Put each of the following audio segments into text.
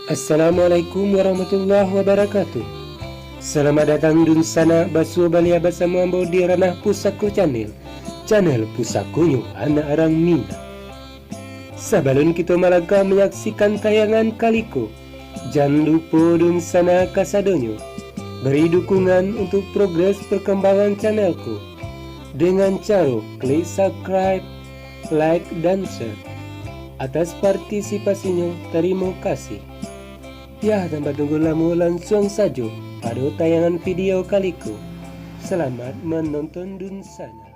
Assalamualaikum warahmatullahi wabarakatuh. Selamat datang dun sana basu balia bersama ambo di ranah Pusako Channel. Channel Pusakonyo anak orang Minang. Sebelum kita malaka menyaksikan tayangan kaliko, jangan lupa dun sana kasadonyo beri dukungan untuk progres perkembangan channelku dengan cara klik subscribe, like, dan share. Atas partisipasinya, terima kasih. Ya, tanpa tunggu lama langsung saja pada tayangan video kaliku. Selamat menonton dun sana.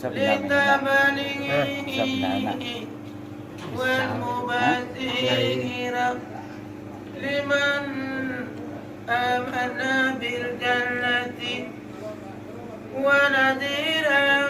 bisa benar bisa benar liman amana bil jannati wa nadira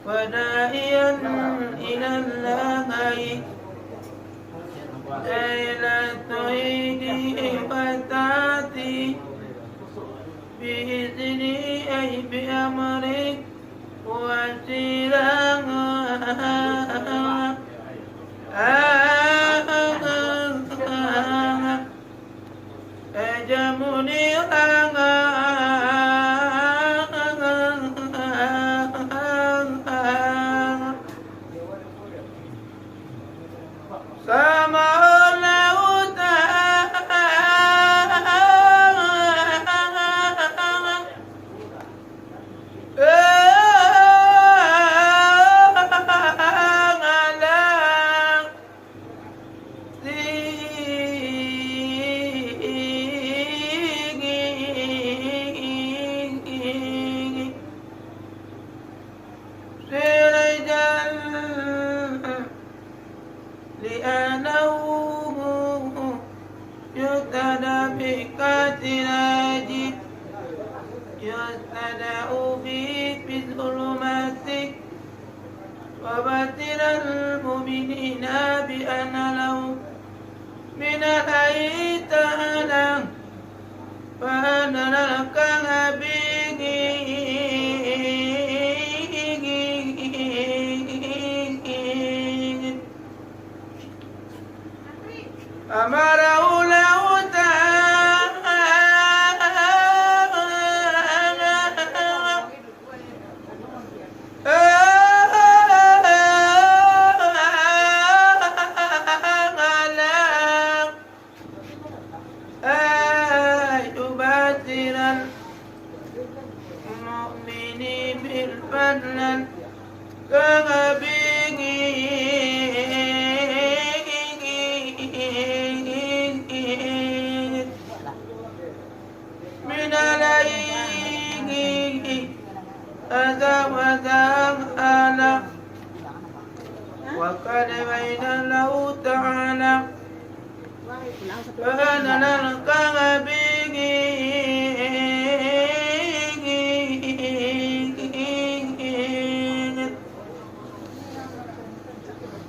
وداعيا إلى الله إلى التوحيد وتأتي بإذنه أي بأمره وسيله أجمني لأنه يهتدى بكاتراج يهتدى به بالظلمات وبشر المؤمنين بأن لهم من الحي تعالى فأن لك به أمره له يبشر المؤمنين بالفضل كغبيه من عليه أذى وذانا وقد بين له تعالى فأنا نلقى به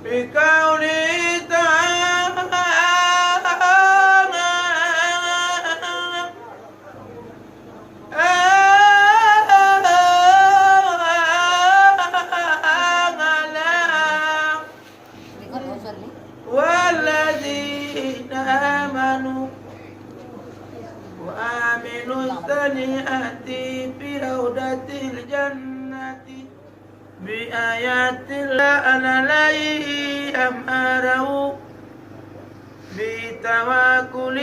بقوله تعالى والذين آمنوا وآمنوا الصالحات بروضة الجنة بآيات الله عليه أمره بتوكل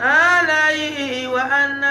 عليه وأن